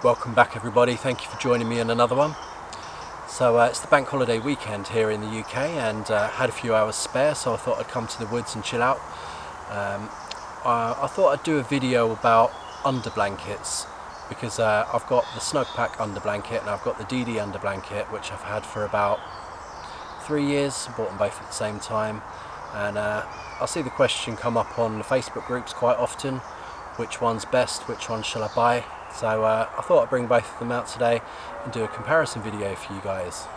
Welcome back everybody, thank you for joining me in another one. So it's the bank holiday weekend here in the UK and had a few hours spare, so I thought I'd come to the woods and chill out. I thought I'd do a video about underblankets because I've got the Snugpak underblanket and I've got the DD underblanket, which I've had for about 3 years. I bought them both at the same time, and I see the question come up on the Facebook groups quite often: which one's best, which one shall I buy? So I thought I'd bring both of them out today and do a comparison video for you guys.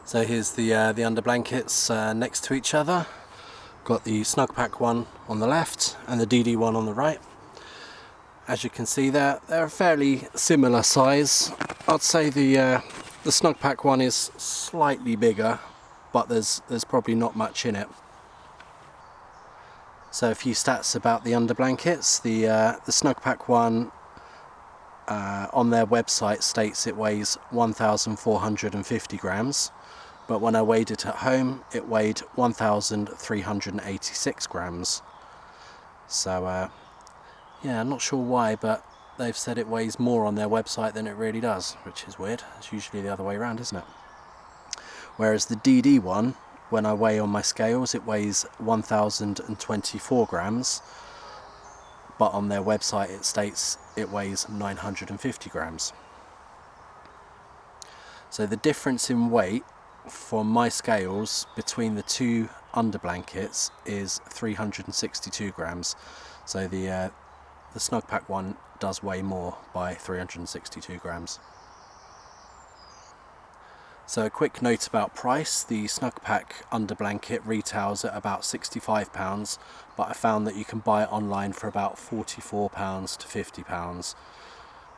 So here's the underblankets next to each other. Got the Snugpak one on the left and the DD one on the right. As you can see they're a fairly similar size. I'd say the Snugpak one is slightly bigger, but there's probably not much in it. So a few stats about the underblankets. The Snugpak one on their website states it weighs 1,450 grams, but when I weighed it at home it weighed 1,386 grams. So yeah, I'm not sure why, but they've said it weighs more on their website than it really does, which is weird. It's usually the other way around, isn't it? Whereas the DD one, when I weigh on my scales, it weighs 1,024 grams, but on their website it states it weighs 950 grams. So the difference in weight for my scales between the two underblankets is 362 grams. So the Snugpak one does weigh more by 362 grams. So a quick note about price: the Snugpak underblanket retails at about £65, but I found that you can buy it online for about £44 to £50.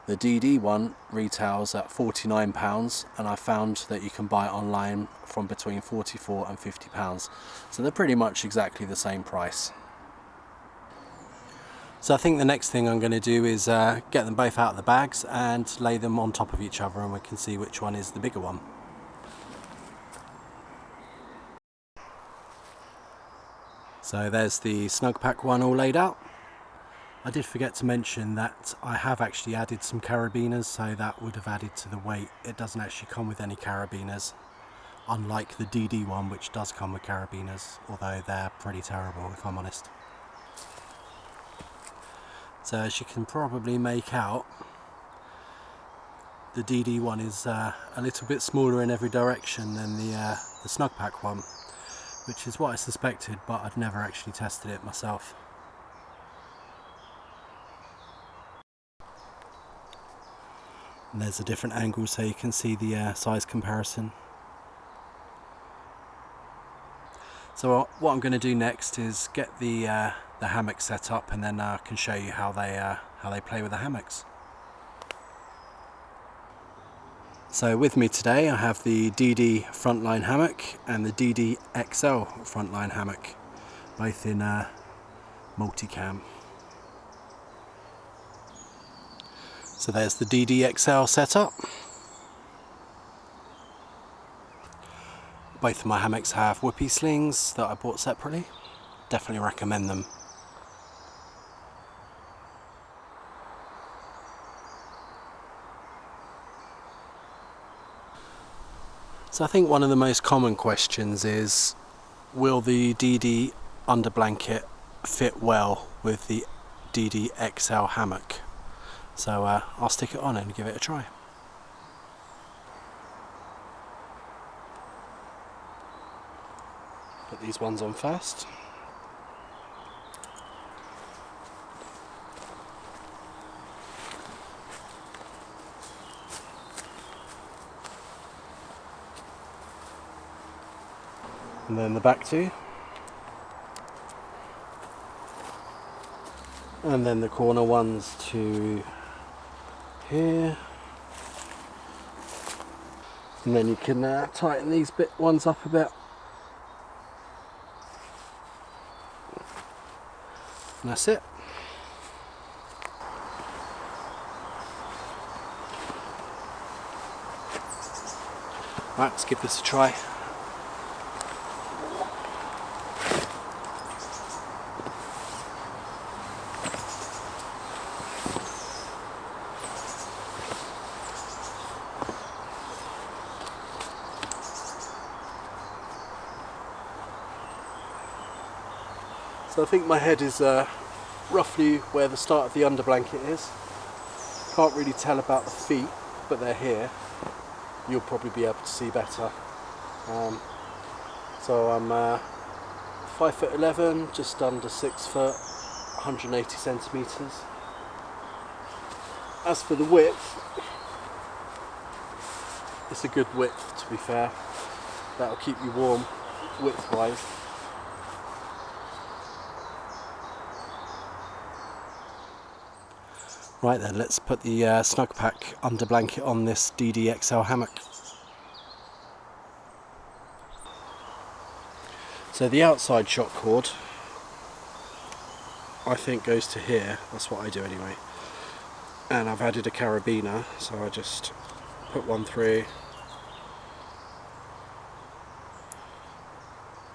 The DD one retails at £49, and I found that you can buy it online from between £44 and £50. So they're pretty much exactly the same price. So I think the next thing I'm going to do is get them both out of the bags and lay them on top of each other, and we can see which one is the bigger one. So there's the Snugpak one all laid out. I did forget to mention that I have actually added some carabiners, so that would have added to the weight. It doesn't actually come with any carabiners, unlike the DD one, which does come with carabiners, although they're pretty terrible if I'm honest. So as you can probably make out, the DD one is a little bit smaller in every direction than the Snugpak one, which is what I suspected, but I'd never actually tested it myself. And there's a different angle so you can see the size comparison. So what I'm going to do next is get the hammock set up, and then I can show you how they play with the hammocks. So with me today I have the DD frontline hammock and the DD XL frontline hammock, both in multicam. So there's the DD XL setup. Both of my hammocks have whoopee slings that I bought separately. Definitely recommend them. So I think one of the most common questions is, will the DD underblanket fit well with the DD XL hammock? So I'll stick it on and give it a try. Put these ones on first. And then the back two, and then the corner ones to here, and then you can tighten these ones up a bit, and that's it. Right, let's give this a try. So I think my head is roughly where the start of the under blanket is. Can't really tell about the feet, but they're here. You'll probably be able to see better. So I'm 5'11", just under 6 foot, 180 centimetres. As for the width, it's a good width, to be fair. That'll keep you warm width-wise. Right then, let's put the Snugpak under blanket on this DD XL hammock. So the outside shock cord, I think, goes to here. That's what I do anyway. And I've added a carabiner, so I just put one through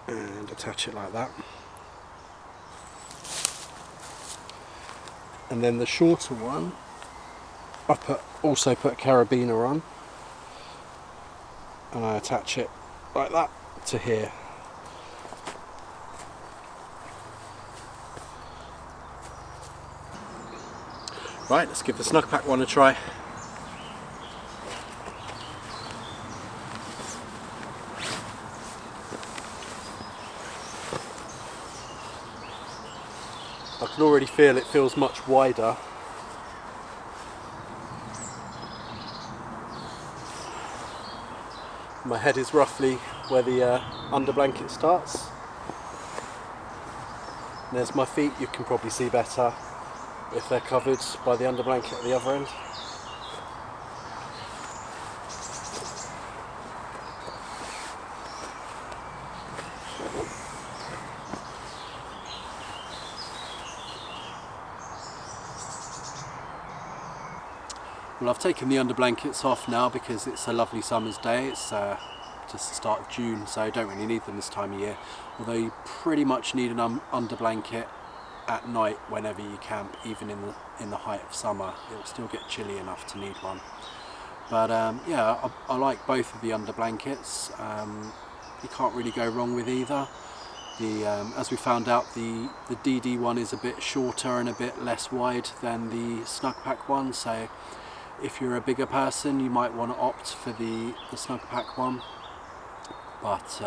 and attach it like that. And then the shorter one, I also put a carabiner on, and I attach it like that to here. Right, let's give the Snugpak one a try. I can already feel it feels much wider. My head is roughly where the under blanket starts. And there's my feet, you can probably see better if they're covered by the under blanket at the other end. Well, I've taken the under blankets off now because it's a lovely summer's day. It's just the start of June, so I don't really need them this time of year. Although you pretty much need an under blanket at night whenever you camp, even in the height of summer. It will still get chilly enough to need one. But yeah, I like both of the under blankets. You can't really go wrong with either. As we found out, the DD one is a bit shorter and a bit less wide than the Snugpak one, so if you're a bigger person you might want to opt for the Snugpak one, but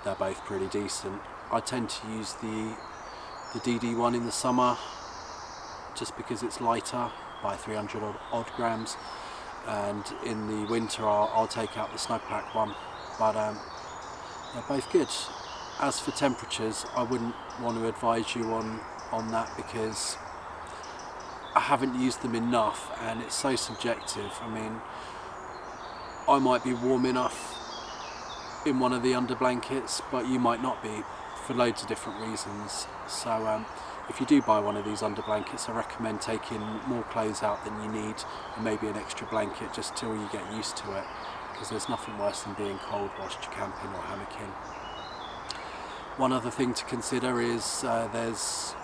they're both pretty decent. I tend to use the DD one in the summer just because it's lighter by 300 odd grams, and in the winter I'll take out the Snugpak one, but they're both good. As for temperatures, I wouldn't want to advise you on that because I haven't used them enough and it's so subjective. I mean, I might be warm enough in one of the under blankets, but you might not be, for loads of different reasons. So if you do buy one of these under blankets, I recommend taking more clothes out than you need and maybe an extra blanket just till you get used to it, because there's nothing worse than being cold whilst you're camping or hammocking. One other thing to consider is there's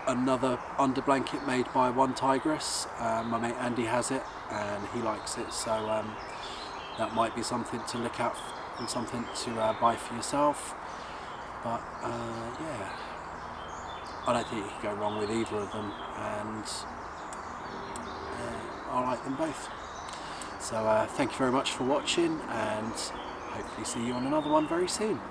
another under blanket made by One Tigress. My mate Andy has it and he likes it, so that might be something to look at and something to buy for yourself. But yeah, I don't think you can go wrong with either of them, and I like them both. So thank you very much for watching, and hopefully see you on another one very soon.